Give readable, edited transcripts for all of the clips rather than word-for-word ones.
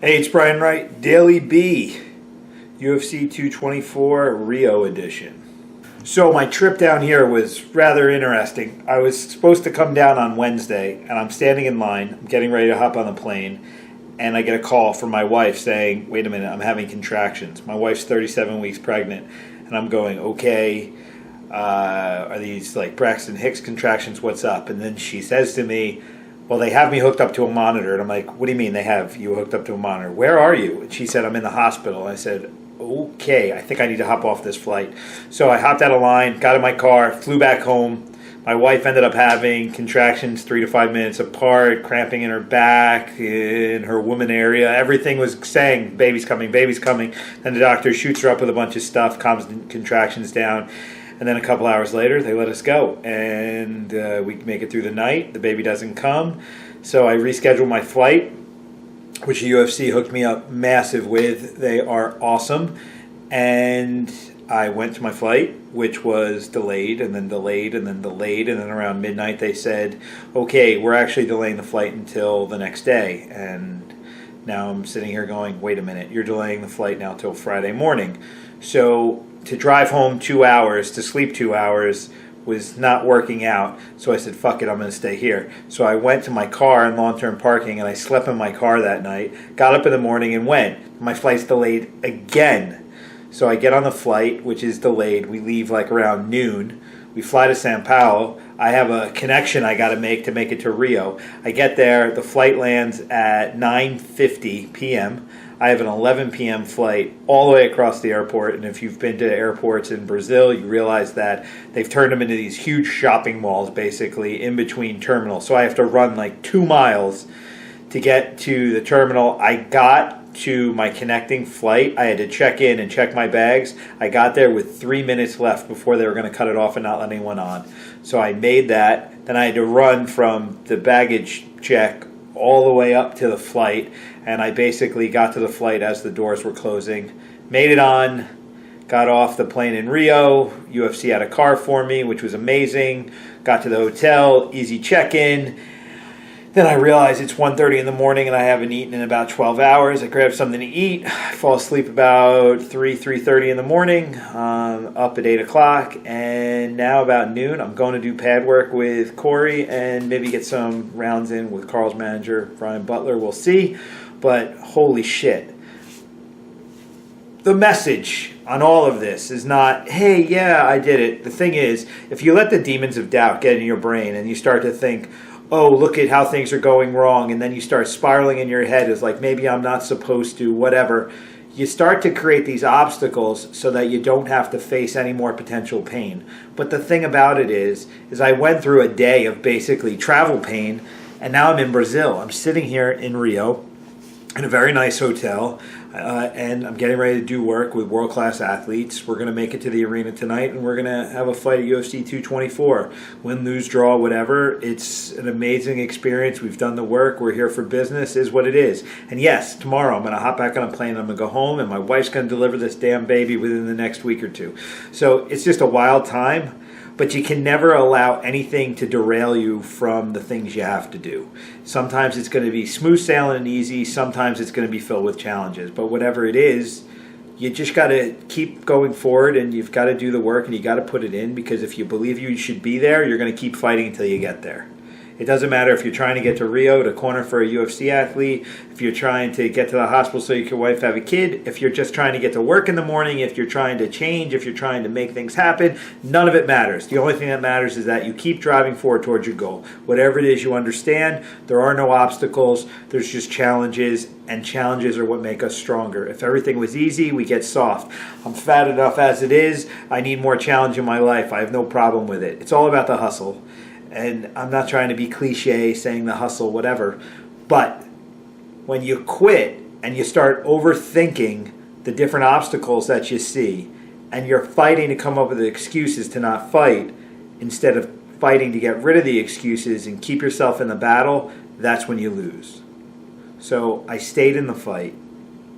Hey, it's Brian Wright, Daily B, UFC 224 Rio edition. So my trip down here was rather interesting. I was supposed to come down on Wednesday, and I'm standing in line. I'm getting ready to hop on the plane, and I get a call from my wife saying, wait a minute, I'm having contractions. My wife's 37 weeks pregnant, and I'm going, okay, are these like Braxton Hicks contractions? What's up? And then she says to me, well, they have me hooked up to a monitor. And I'm like, what do you mean they have you hooked up to a monitor? Where are you? And she said, I'm in the hospital. I said, okay, I think I need to hop off this flight. So I hopped out of line, got in my car, flew back home. My wife ended up having contractions 3 to 5 minutes apart, cramping in her back, in her woman area. Everything was saying, baby's coming, baby's coming. Then the doctor shoots her up with a bunch of stuff, calms the contractions down. And then a couple hours later, they let us go. And we make it through the night. The baby doesn't come. So I rescheduled my flight, which the UFC hooked me up massive with. They are awesome. And I went to my flight, which was delayed and then delayed and then delayed. And then around midnight, they said, okay, we're actually delaying the flight until the next day. And now I'm sitting here going, wait a minute, you're delaying the flight now till Friday morning. So to drive home 2 hours, to sleep 2 hours, was not working out. So I said, fuck it, I'm going to stay here. So I went to my car in long-term parking, and I slept in my car that night, got up in the morning and went. My flight's delayed again. So I get on the flight, which is delayed. We leave like around noon. We fly to Sao Paulo. I have a connection I got to make it to Rio. I get there. The flight lands at 9:50 p.m. I have an 11 p.m. flight all the way across the airport. And if you've been to airports in Brazil, you realize that they've turned them into these huge shopping malls, basically, in between terminals. So I have to run like 2 miles to get to the terminal. I got to my connecting flight. I had to check in and check my bags. I got there with 3 minutes left before they were going to cut it off and not let anyone on. So I made that. Then I had to run from the baggage check all the way up to the flight, and I basically got to the flight as the doors were closing. Made it on, got off the plane in Rio. UFC had a car for me, which was amazing. Got to the hotel, easy check-in. Then I realized it's 1:30 in the morning and I haven't eaten in about 12 hours. I grabbed something to eat. I fall asleep about 3:30 in the morning, up at 8 o'clock. And now about noon, I'm going to do pad work with Corey and maybe get some rounds in with Carl's manager, Brian Butler. We'll see. But holy shit. The message on all of this is not, hey, yeah, I did it. The thing is, if you let the demons of doubt get in your brain and you start to think, oh, look at how things are going wrong, and then you start spiraling in your head as like, maybe I'm not supposed to, whatever. You start to create these obstacles so that you don't have to face any more potential pain. But the thing about it is I went through a day of basically travel pain, and now I'm in Brazil. I'm sitting here in Rio in a very nice hotel, and I'm getting ready to do work with world-class athletes. We're going to make it to the arena tonight, and we're going to have a fight at UFC 224. Win, lose, draw, whatever. It's an amazing experience. We've done the work. We're here for business, is what it is. And yes, tomorrow I'm going to hop back on a plane. I'm going to go home, and my wife's going to deliver this damn baby within the next week or two. So it's just a wild time. But you can never allow anything to derail you from the things you have to do. Sometimes it's going to be smooth sailing and easy. Sometimes it's going to be filled with challenges. But whatever it is, you just got to keep going forward, and you've got to do the work, and you got to put it in, because if you believe you should be there, you're going to keep fighting until you get there. It doesn't matter if you're trying to get to Rio to corner for a UFC athlete, if you're trying to get to the hospital so your wife have a kid, if you're just trying to get to work in the morning, if you're trying to change, if you're trying to make things happen, none of it matters. The only thing that matters is that you keep driving forward towards your goal. Whatever it is, you understand there are no obstacles, there's just challenges, and challenges are what make us stronger. If everything was easy, we get soft. I'm fat enough as it is. I need more challenge in my life. I have no problem with it. It's all about the hustle. And I'm not trying to be cliche, saying the hustle, whatever. But when you quit and you start overthinking the different obstacles that you see, and you're fighting to come up with excuses to not fight, instead of fighting to get rid of the excuses and keep yourself in the battle, that's when you lose. So I stayed in the fight.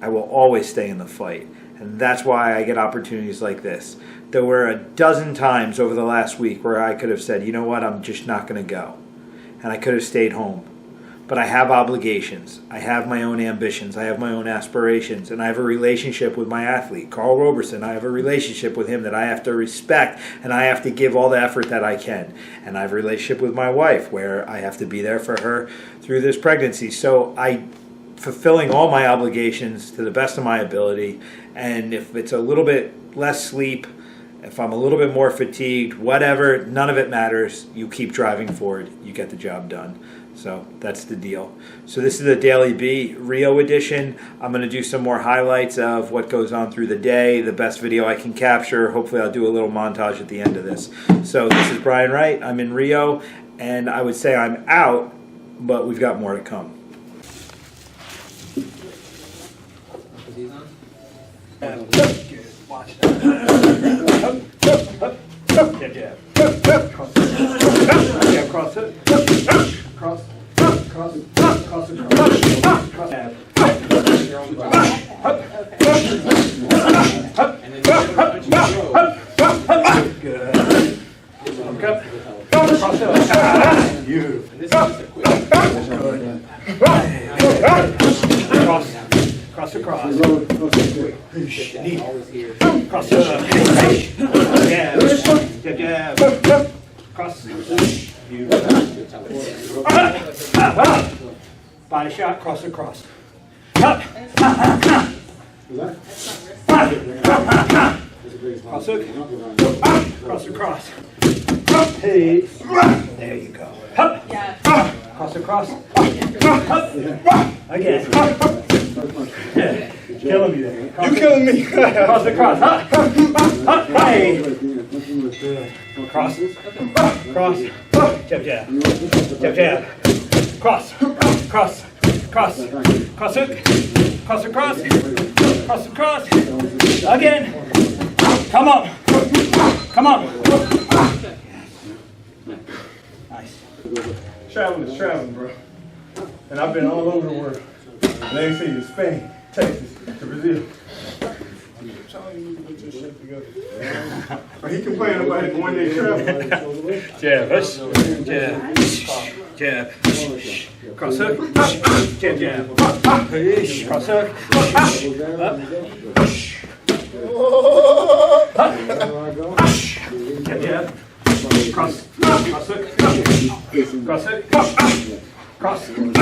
I will always stay in the fight. And that's why I get opportunities like this. There were a dozen times over the last week where I could have said, you know what, I'm just not going to go. And I could have stayed home. but I have obligations. I have my own ambitions. I have my own aspirations. And I have a relationship with my athlete, Carl Roberson. I have a relationship with him that I have to respect, and I have to give all the effort that I can. And I have a relationship with my wife where I have to be there for her through this pregnancy. So I fulfilling all my obligations to the best of my ability. And if it's a little bit less sleep, if I'm a little bit more fatigued, whatever, none of it matters. You keep driving forward. You get the job done. So that's the deal. So this is the Daily B Rio edition. I'm going to do some more highlights of what goes on through the day, the best video I can capture. Hopefully I'll do a little montage at the end of this. So this is Brian Wright. I'm in Rio, and I would say I'm out, but we've got more to come. Watch that. Jab, jab. Cross. Jab, cross it. Cross. Cross. Cross it. Cross. Jab. Good. Uppercut. Cross it. You. Cross. Cross across. Knee. Cross. Jab. Jab, jab. Cross. You. Body shot. Cross across. Cross hook. Cross across. Hey. There you go. Cross across. Again. Killing me there. You killing me. Cross across. Hey. Cross. Cross. Jab, jab. Jab, jab. Cross. Cross. Cross. Cross hook. Cross across. Cross across. Again. Come on. Come on. Nice. Traveling is traveling, bro. And I've been all over the world. Let me see you, Spain, Texas, to Brazil. I'm telling you to get your shit together. But he complained about it one day traveling. Jab. Jab. Jab. Cross hook. Jab, jab. Cross hook. Up. Jab, jab. Cross. Cross hook. Cross hook. Cross. Good.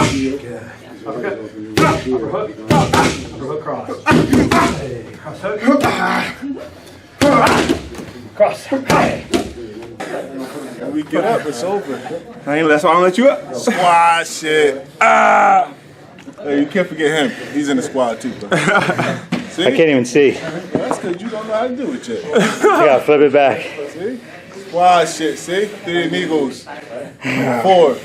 Uppercut. Upper hook. Upper hook cross. Hey. Cross hook. Cross. Hey. When we get up, it's over. That's why I don't let you up. Squad shit. Hey, you can't forget him. He's in the squad too, bro. See? I can't even see. That's because you don't know how to do it yet. You gotta flip it back. See? Squad shit, see? 3 amigos. 4.